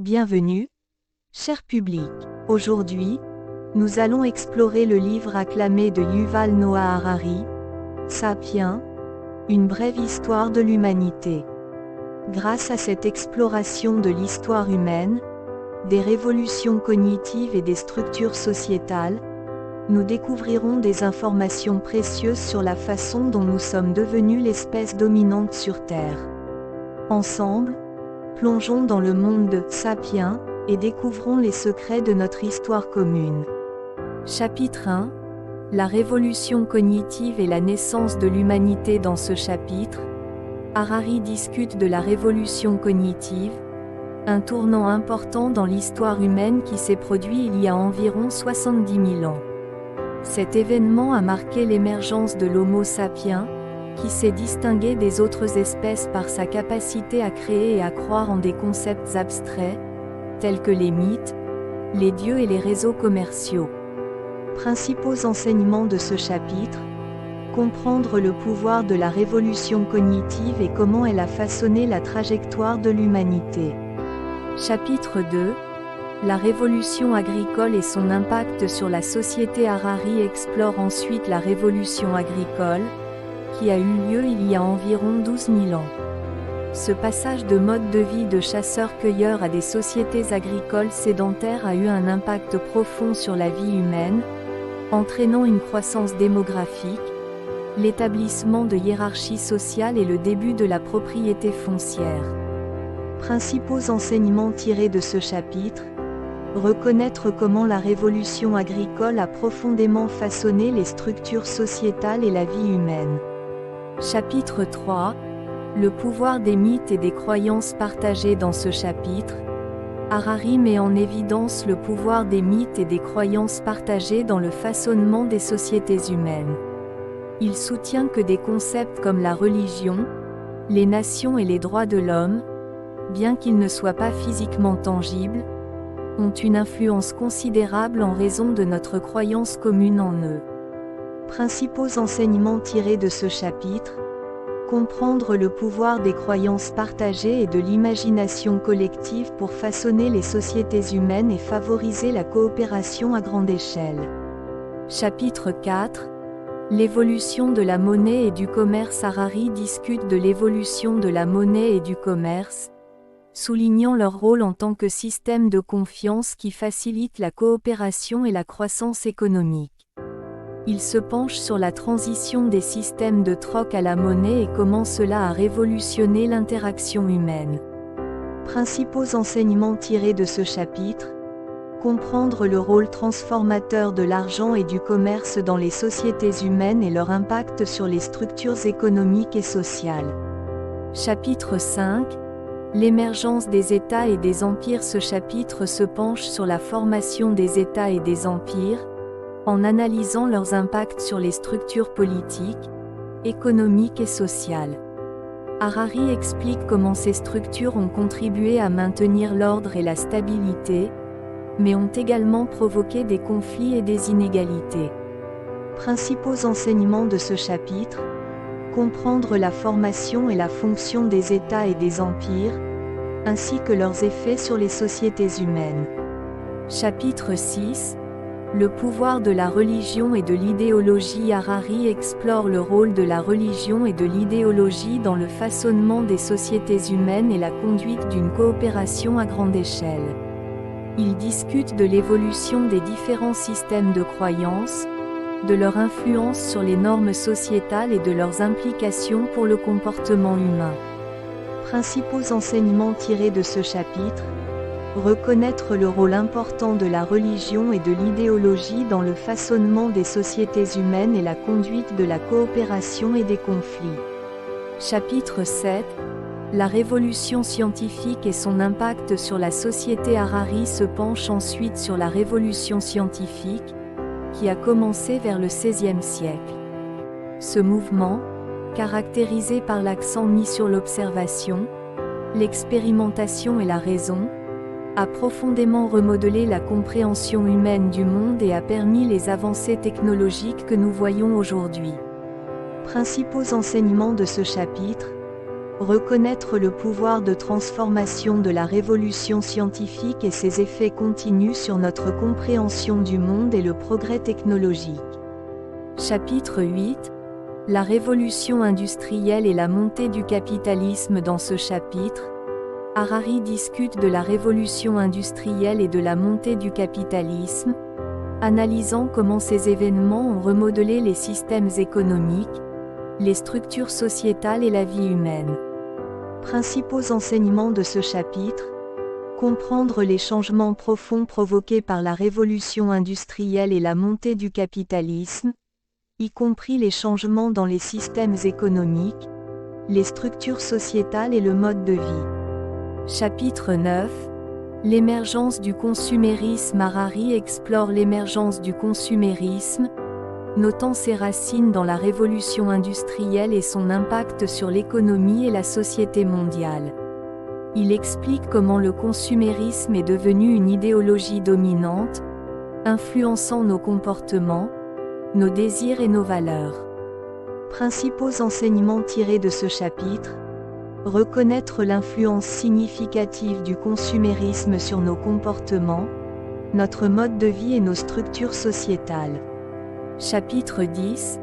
Bienvenue, cher public. Aujourd'hui, nous allons explorer le livre acclamé de Yuval Noah Harari, Sapiens, une brève histoire de l'humanité. Grâce à cette exploration de l'histoire humaine, des révolutions cognitives et des structures sociétales, nous découvrirons des informations précieuses sur la façon dont nous sommes devenus l'espèce dominante sur Terre. Ensemble, plongeons dans le monde de Sapiens et découvrons les secrets de notre histoire commune. Chapitre 1. La révolution cognitive et la naissance de l'humanité. Dans ce chapitre, Harari discute de la révolution cognitive, un tournant important dans l'histoire humaine qui s'est produit il y a environ 70 000 ans. Cet événement a marqué l'émergence de l'Homo sapiens, qui s'est distingué des autres espèces par sa capacité à créer et à croire en des concepts abstraits, tels que les mythes, les dieux et les réseaux commerciaux. Principaux enseignements de ce chapitre: comprendre le pouvoir de la révolution cognitive et comment elle a façonné la trajectoire de l'humanité. Chapitre 2. La révolution agricole et son impact sur la société. Harari explore ensuite la révolution agricole, qui a eu lieu il y a environ 12 000 ans. Ce passage de mode de vie de chasseurs-cueilleurs à des sociétés agricoles sédentaires a eu un impact profond sur la vie humaine, entraînant une croissance démographique, l'établissement de hiérarchies sociales et le début de la propriété foncière. Principaux enseignements tirés de ce chapitre: reconnaître comment la révolution agricole a profondément façonné les structures sociétales et la vie humaine. Chapitre 3. Le pouvoir des mythes et des croyances partagées. Dans ce chapitre, Harari met en évidence le pouvoir des mythes et des croyances partagées dans le façonnement des sociétés humaines. Il soutient que des concepts comme la religion, les nations et les droits de l'homme, bien qu'ils ne soient pas physiquement tangibles, ont une influence considérable en raison de notre croyance commune en eux. Principaux enseignements tirés de ce chapitre: comprendre le pouvoir des croyances partagées et de l'imagination collective pour façonner les sociétés humaines et favoriser la coopération à grande échelle. Chapitre 4. L'évolution de la monnaie et du commerce. Harari discute de l'évolution de la monnaie et du commerce, soulignant leur rôle en tant que système de confiance qui facilite la coopération et la croissance économique. Il se penche sur la transition des systèmes de troc à la monnaie et comment cela a révolutionné l'interaction humaine. Principaux enseignements tirés de ce chapitre: comprendre le rôle transformateur de l'argent et du commerce dans les sociétés humaines et leur impact sur les structures économiques et sociales. Chapitre 5. L'émergence des États et des empires. Ce chapitre se penche sur la formation des États et des empires, en analysant leurs impacts sur les structures politiques, économiques et sociales. Harari explique comment ces structures ont contribué à maintenir l'ordre et la stabilité, mais ont également provoqué des conflits et des inégalités. Principaux enseignements de ce chapitre: comprendre la formation et la fonction des États et des empires, ainsi que leurs effets sur les sociétés humaines. Chapitre 6. Le pouvoir de la religion et de l'idéologie. Harari explore le rôle de la religion et de l'idéologie dans le façonnement des sociétés humaines et la conduite d'une coopération à grande échelle. Il discute de l'évolution des différents systèmes de croyances, de leur influence sur les normes sociétales et de leurs implications pour le comportement humain. Principaux enseignements tirés de ce chapitre: reconnaître le rôle important de la religion et de l'idéologie dans le façonnement des sociétés humaines et la conduite de la coopération et des conflits. Chapitre 7. La révolution scientifique et son impact sur la société. Harari se penche ensuite sur la révolution scientifique, qui a commencé vers le XVIe siècle. Ce mouvement, caractérisé par l'accent mis sur l'observation, l'expérimentation et la raison, a profondément remodelé la compréhension humaine du monde et a permis les avancées technologiques que nous voyons aujourd'hui. Principaux enseignements de ce chapitre: Reconnaître le pouvoir de transformation de la révolution scientifique et ses effets continus sur notre compréhension du monde et le progrès technologique. Chapitre 8. La révolution industrielle et la montée du capitalisme. Dans ce chapitre, Harari discute de la révolution industrielle et de la montée du capitalisme, analysant comment ces événements ont remodelé les systèmes économiques, les structures sociétales et la vie humaine. Principaux enseignements de ce chapitre: comprendre les changements profonds provoqués par la révolution industrielle et la montée du capitalisme, y compris les changements dans les systèmes économiques, les structures sociétales et le mode de vie. Chapitre 9. L'émergence du consumérisme. Harari explore l'émergence du consumérisme, notant ses racines dans la révolution industrielle et son impact sur l'économie et la société mondiale. Il explique comment le consumérisme est devenu une idéologie dominante, influençant nos comportements, nos désirs et nos valeurs. Principaux enseignements tirés de ce chapitre: reconnaître l'influence significative du consumérisme sur nos comportements, notre mode de vie et nos structures sociétales. Chapitre 10.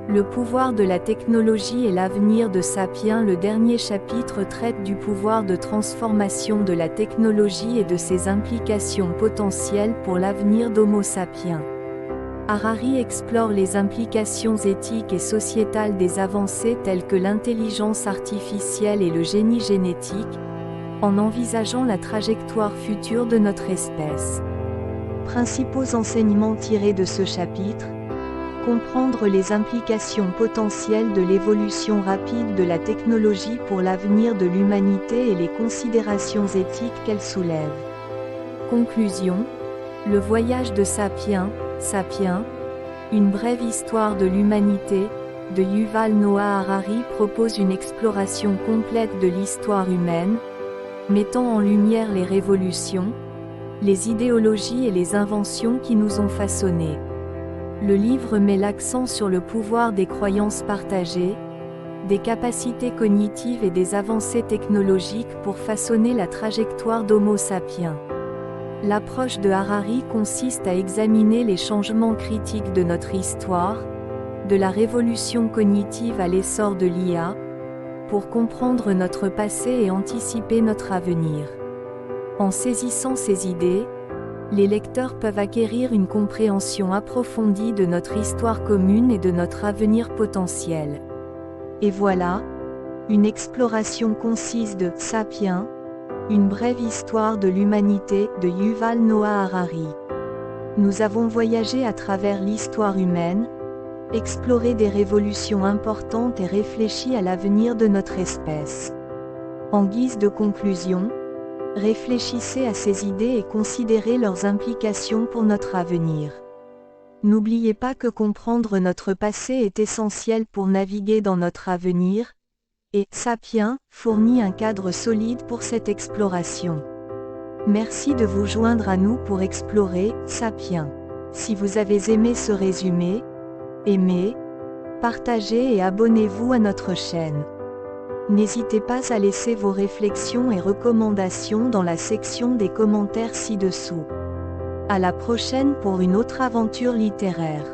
Le pouvoir de la technologie et l'avenir de Sapiens. Le dernier chapitre traite du pouvoir de transformation de la technologie et de ses implications potentielles pour l'avenir d'Homo sapiens. Harari explore les implications éthiques et sociétales des avancées telles que l'intelligence artificielle et le génie génétique, en envisageant la trajectoire future de notre espèce. Principaux enseignements tirés de ce chapitre: comprendre les implications potentielles de l'évolution rapide de la technologie pour l'avenir de l'humanité et les considérations éthiques qu'elle soulève. Conclusion: le voyage de Sapiens, une brève histoire de l'humanité, de Yuval Noah Harari propose une exploration complète de l'histoire humaine, mettant en lumière les révolutions, les idéologies et les inventions qui nous ont façonnés. Le livre met l'accent sur le pouvoir des croyances partagées, des capacités cognitives et des avancées technologiques pour façonner la trajectoire d'Homo sapiens. L'approche de Harari consiste à examiner les changements critiques de notre histoire, de la révolution cognitive à l'essor de l'IA, pour comprendre notre passé et anticiper notre avenir. En saisissant ces idées, les lecteurs peuvent acquérir une compréhension approfondie de notre histoire commune et de notre avenir potentiel. Et voilà, une exploration concise de Sapiens, une brève histoire de l'humanité de Yuval Noah Harari. Nous avons voyagé à travers l'histoire humaine, exploré des révolutions importantes et réfléchi à l'avenir de notre espèce. En guise de conclusion, réfléchissez à ces idées et considérez leurs implications pour notre avenir. N'oubliez pas que comprendre notre passé est essentiel pour naviguer dans notre avenir, et Sapiens fournit un cadre solide pour cette exploration. Merci de vous joindre à nous pour explorer Sapiens. Si vous avez aimé ce résumé, aimez, partagez et abonnez-vous à notre chaîne. N'hésitez pas à laisser vos réflexions et recommandations dans la section des commentaires ci-dessous. À la prochaine pour une autre aventure littéraire.